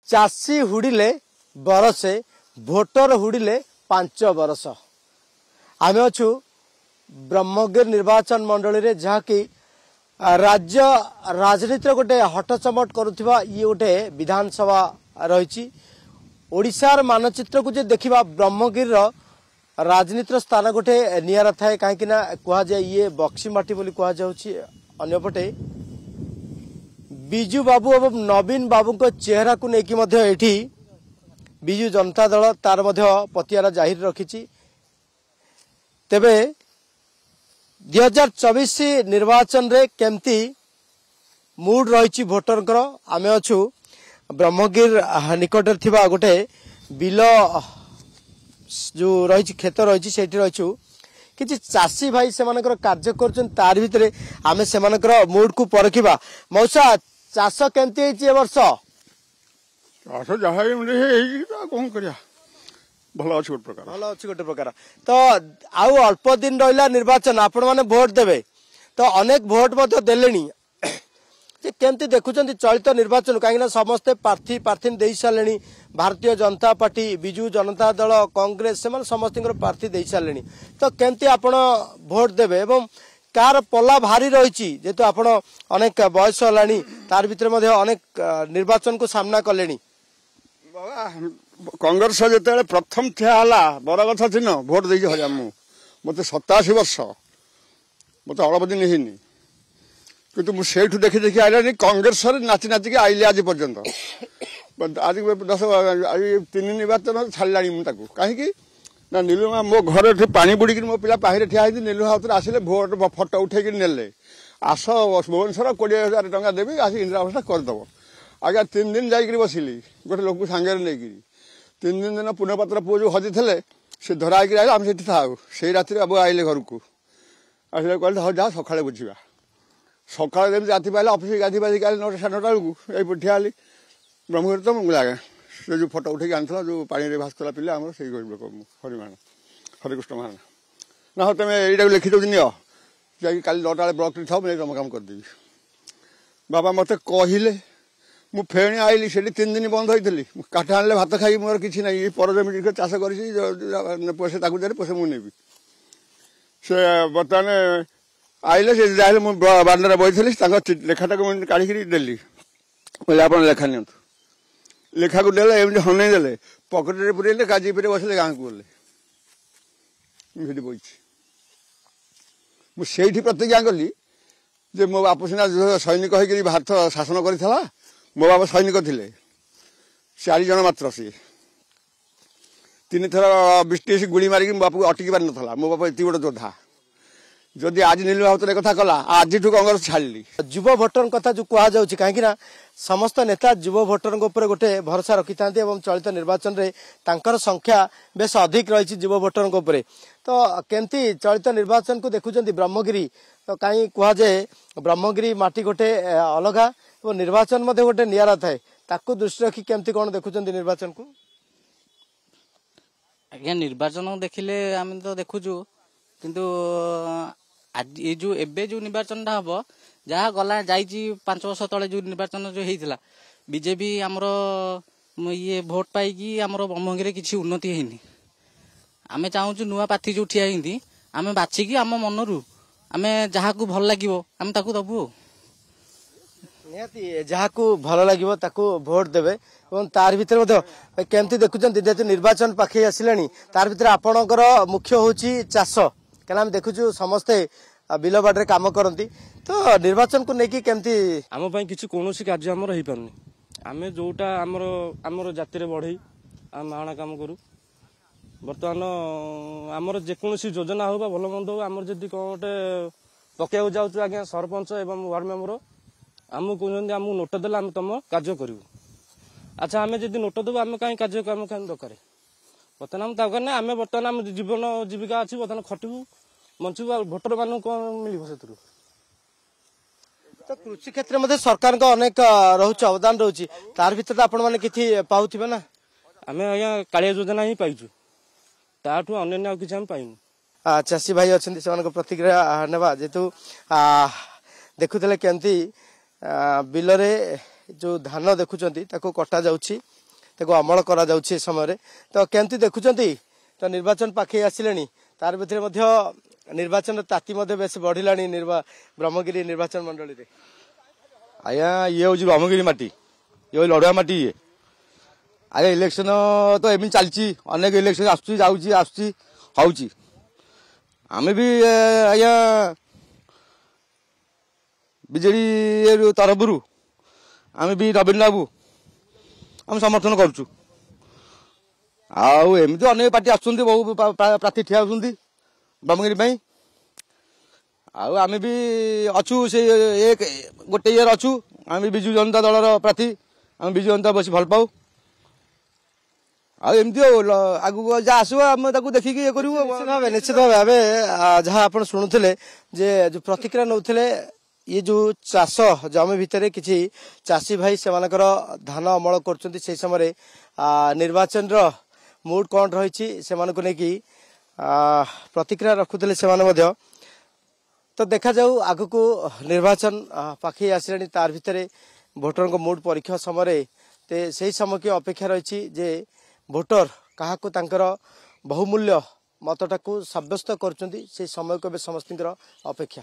चाषी हुड़िले बरसे भोटर हुड़िले 5 बरस। आम अच्छु ब्रह्मगिर निर्वाचन मंडली रे जहा कि राज्य राजनीति गोटे हटचमट करुवा ये गोटे विधानसभा रही। ओडिशार मानचित्र को जे देखिबा ब्रह्मगिर राजनीतिर स्थान गोटे नियारा थाए कहीं कह जाए ये बक्सीमाटी बोली कह जाउछि। अन्यपटे बिजू बाबू एवं नवीन बाबू को चेहरा को लेकिन एठी बिजू जनता दल तार पतियारा जाहिर रखी। तेबे 2024 निर्वाचन रे केमती मूड रही भोटर आमे अच्छु ब्रह्मगिर निकट थिबा गोटे बिल जो रही खेत रही से रही कि चाषी भाई से कार्य कर भितर आमे से मूड को परखिबा। मौसा चाष केमती वर्ष चाष जहाँ कौन कर भल अच्छे गोटे प्रकार तो आउ अल्प दिन रहा निर्वाचन आपण मैंने भोट देवे तो अनेक भोट देले केमती देखुं चलित निर्वाचन कहीं समस्ते प्रार्थी प्रार्थी दे सारे भारतीय जनता पार्टी बिजू जनता दल कांग्रेस से समस्त प्रार्थी दे सारे तो केमती आपण भोट देवे एवं कार पला भारी रही जेहेतु आपण अनेक बयस है तार भीतर अनेक निर्वाचन को सामना कले। कांग्रेस जो प्रथम ठिया बरगछ दिन भोट दे हजार मत 87 वर्ष मत अल्प दिन है कि मुझे देखी देखी आईलानी कांग्रेस नाची नाचिक आईली आज पर्यंत आज 3 निर्वाचन छाड़ा मुझे कहीं ना नीलुमा मो घर पानी बुड़ी मो पिला पाहिरे ठिया नीलुमा हाथ आसिले भोट फटो उठे नेले आस भुवनेश्वर 20,000 टंका देवी आस इंदिरा आवास करदेव आज्ञा 3 दिन जाकि बसिली गोटे लोक सांगे नहीं 3 दिन पुण्यपात्र पुओ जो हजी थे सी धराई आम से था राति अब आइले घर को आसे कहले हाँ जा सका बुझा सका राति पाइले अफिस गाधी बाधी आए 9टा 9:30 बेलू ये ठिया ब्रह्मगिर तो लगे से जो फटो उठे आनी जो पानी भासुला पिले आम से लोक हरिमान हरिकृष्ण महाराणा ना हाँ तुम यू लिखी दो नि जा कल 9टा बेले ब्लक था मुझे तुम काम करदेवी बाबा मत कहले मु फेणी आईली से 3 दिन बंद होती काठ आने भात खाई मोर किसी ना पर जमी चाष कर पैसे दे पैसे मुझे से बर्तमान आईले से जाए मुझे बारंडार बही लेखाटा मुझे काढ़ी देली बोले आप लेखा नि लेखा को देले एमती हनई देले पकेट पुरेले काजी पे बसले गाँव को गले बही मुझे प्रतिज्ञा कली जे मो बापू सीना सैनिक होकर भारत शासन करता मो बाबा सैनिक थे 4 जन मात्र सी 3 थर ब्रिटिश गुड़ी मारिक मो बापू अटकी पार ना मो बापा ये बड़ योद्धा जदि आज नीलू राउत कथा कला आज कांग्रेस छाड़ी युव भोटर कथा जो कह कहीं समस्त नेता युव भोटर उपर गोटे भरोसा रखी था चलित निर्वाचन रे तांकर संख्या बेस अधिक रही युव भोटर उपर तो केमती चलित निर्वाचन को देखुं ब्रह्मगिरी तो कहीं कह जाए ब्रह्मगिरी माटी गोटे अलग और निर्वाचन गोटे नियारा थाए ताकू दृष्टि रखी केमती कौन देखुं निर्वाचन को आज्ञा निर्वाचन देखिले आम तो देखुचु किंतु आज ये जो एबे जो निर्वाचन हम जहाँ गला जाइए 5 वर्ष तले जो निर्वाचन जो होता बीजेपी आमर ये भोट पाई आमर ब्रह्मगिरी किसी उन्नति है आमे चाहूँ नुआ प्रार्थी जो ठिया होती आम बाछिकी आम मनरू आम जहाँ को भल लगे आम ताकू दबू निहाती जहाँ को भल लगे ताकू भोट देवे और तार भीतर केमती देखुं जेहेतु निर्वाचन पाखे आसिलानी तार भीतर आपणकर मुख्य हूँ चाष क्या देखुचु समस्ते बिल बाटे काम करती तो निर्वाचन को लेकिन केमती आम किसी कौन कार्य आमर हो पारनी आम जोटा आमर आमर जाति में बढ़ई आम माणा काम करूँ बर्तमान आमर जेकोसी योजना हो भल मंद हो आमर जदि कौन गोटे पकड़ जाऊँ आज्ञा सरपंच एवं वार्ड मेम्बर आमको कहते आमको नोट देला आम तुम कार्य करूँ अच्छा आम जब नोट देव आम कहीं कार्य आम कहीं दरकार बर्तमान दरकार ना आम बर्तमान आम जीवन जीविका अच्छी बर्तमान खटू बंचू भोटर मान कौन मिल से तो कृषि क्षेत्र में सरकार का अनेक रोच अवदान रोचे तार भीतर आपण मैंने किसी पाऊे ना आम आज्ञा कालिया योजना ही पाइचु ताठू अन्य किसी आम पाइनु चाषी भाई अच्छा से प्रतिक्रिया नेबा जेतु देखुले केमती बिल रे जो धान देखुं कटा जाउछि ताको अमल करा जाउछि ए समय रे तो केमती देखुचंती तो निर्वाचन पाखे आसिलेनी तार भितर मध्य निर्वाचन ताती मध्य बेस बढ़िलानी ब्रह्मगिरी निर्वाचन मंडली रे आया ये हूँ ब्रह्मगिरी माटी ये लड़ुआ माटी ये आगे इलेक्शन तो एमती चलती अनेक इलेक्शन आसूँ आम भी आज्ञा बीजेडी तरफ आम भी नवीन बाबू आम समर्थन करुचु आमती अनेक पार्टी आसुँच बहु प्रार्थी ठिया होती ब्रह्मगिरी आम भी अच्छु से एक गोटे इयर अच्छु आम विजु जनता दल प्रार्थी आम विजु जनता बस भल पाऊ आमती आगू जहाँ आसो आम देखिकी ये करूँ निश्चित भाव जहाँ आप शुणुले जे जो प्रतिक्रिया नौले ये जो चाष जमी भितर किसी चाषी भाई से धान अमल कर समय निर्वाचन मूड कौन रही से नहीं प्रतिक्रिया रखुले से तो देखा जाऊ आग को निर्वाचन पाखे आसिलानी तार भितर भोटर को मूड परीक्षा समय से समय की अपेक्षा रही जे भोटर क्या बहुमूल्य मतटा को सब्यस्त कर समय को समस्त अपेक्षा।